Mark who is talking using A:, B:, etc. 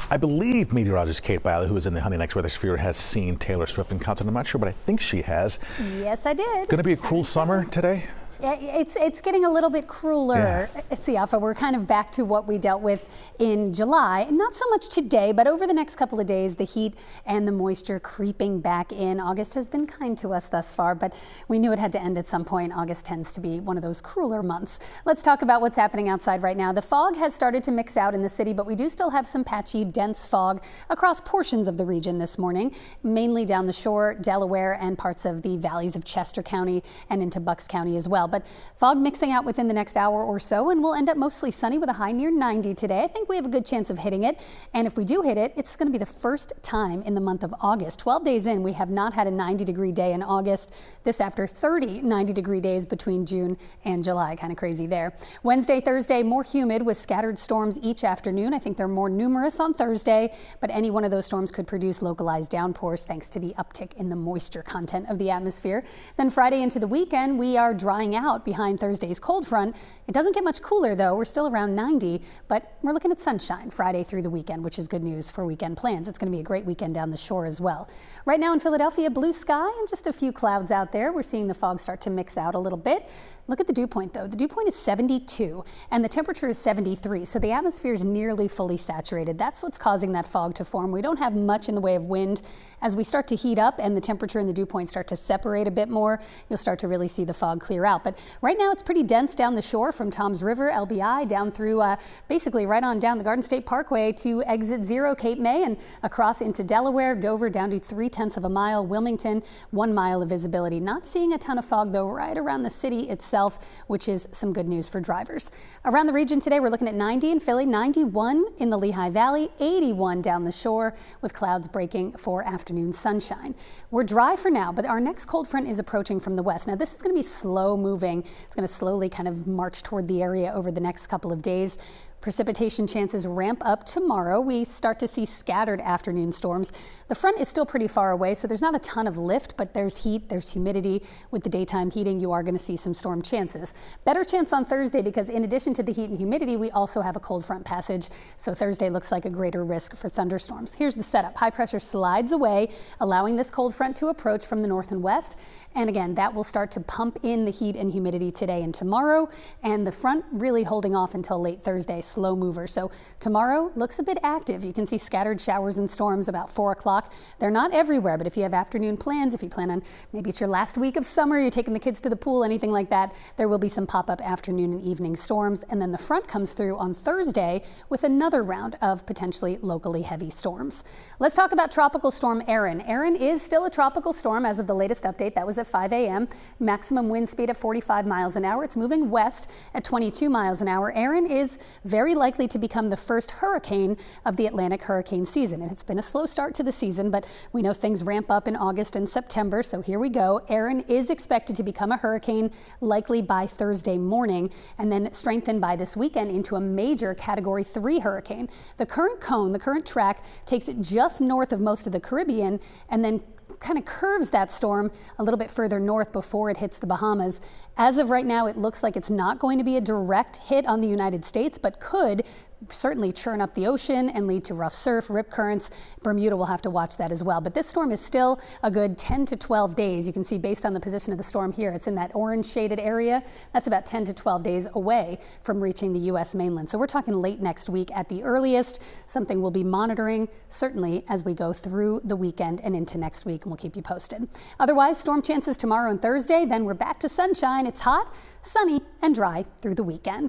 A: I believe meteorologist Kate Bilo, who is in the Honey Next Weather Sphere, has seen Taylor Swift in concert. I'm not sure, but I think she has.
B: Yes, I did.
A: Going to be a cruel summer today?
B: It's getting a little bit crueler, Siafa. We're kind of back to what we dealt with in July. Not so much today, but over the next couple of days, the heat and the moisture creeping back in. August has been kind to us thus far, but we knew it had to end at some point. August tends to be one of those crueler months. Let's talk about what's happening outside right now. The fog has started to mix out in the city, but we do still have some patchy, dense fog across portions of the region this morning, mainly down the shore, Delaware, and parts of the valleys of Chester County and into Bucks County as well. But fog mixing out within the next hour or so, and we'll end up mostly sunny with a high near 90 today. I think we have a good chance of hitting it. And if we do hit it, it's going to be the first time in the month of August. 12 days in, we have not had a 90-degree day in August. This after 30 90-degree days between June and July. Kind of crazy there. Wednesday, Thursday, more humid with scattered storms each afternoon. I think they're more numerous on Thursday, but any one of those storms could produce localized downpours thanks to the uptick in the moisture content of the atmosphere. Then Friday into the weekend, we are drying out behind Thursday's cold front. It doesn't get much cooler though. We're still around 90, but we're looking at sunshine Friday through the weekend, which is good news for weekend plans. It's going to be a great weekend down the shore as well. Right now in Philadelphia, blue sky and just a few clouds out there. We're seeing the fog start to mix out a little bit. Look at the dew point though. The dew point is 72 and the temperature is 73. So the atmosphere is nearly fully saturated. That's what's causing that fog to form. We don't have much in the way of wind. As we start to heat up and the temperature and the dew point start to separate a bit more, you'll start to really see the fog clear out. But right now it's pretty dense down the shore from Toms River, LBI, down through basically right on down the Garden State Parkway to exit 0 Cape May and across into Delaware, Dover down to 0.3 of a mile, Wilmington, 1 mile of visibility. Not seeing a ton of fog though right around the city itself, which is some good news for drivers. Around the region today, we're looking at 90 in Philly, 91 in the Lehigh Valley, 81 down the shore with clouds breaking for afternoon sunshine. We're dry for now, but our next cold front is approaching from the west. Now this is going to be slow moving. It's going to slowly kind of march toward the area over the next couple of days. Precipitation chances ramp up tomorrow. We start to see scattered afternoon storms. The front is still pretty far away, so there's not a ton of lift, but there's heat, there's humidity. With the daytime heating, you are going to see some storm chances. Better chance on Thursday because in addition to the heat and humidity, we also have a cold front passage. So Thursday looks like a greater risk for thunderstorms. Here's the setup. High pressure slides away, allowing this cold front to approach from the north and west. And again, that will start to pump in the heat and humidity today and tomorrow. And the front really holding off until late Thursday, slow mover. So tomorrow looks a bit active. You can see scattered showers and storms about 4 o'clock. They're not everywhere, but if you have afternoon plans, if you plan on maybe it's your last week of summer, you're taking the kids to the pool, anything like that, there will be some pop-up afternoon and evening storms. And then the front comes through on Thursday with another round of potentially locally heavy storms. Let's talk about Tropical Storm Erin. Erin is still a tropical storm as of the latest update. That was at 5 a.m. Maximum wind speed at 45 miles an hour. It's moving west at 22 miles an hour. Erin is very likely to become the first hurricane of the Atlantic hurricane season. And it's been a slow start to the season, but we know things ramp up in August and September. So here we go. Erin is expected to become a hurricane likely by Thursday morning and then strengthen by this weekend into a major Category 3 hurricane. The current cone, the current track, takes it just north of most of the Caribbean and then kind of curves that storm a little bit further north before it hits the Bahamas. As of right now, it looks like it's not going to be a direct hit on the United States, but could certainly churn up the ocean and lead to rough surf, rip currents. Bermuda will have to watch that as well. But this storm is still a good 10 to 12 days. You can see based on the position of the storm here, it's in that orange shaded area. That's about 10 to 12 days away from reaching the U.S. mainland. So we're talking late next week at the earliest, something we'll be monitoring certainly as we go through the weekend and into next week, and we'll keep you posted. Otherwise, storm chances tomorrow and Thursday. Then we're back to sunshine. It's hot, sunny, and dry through the weekend.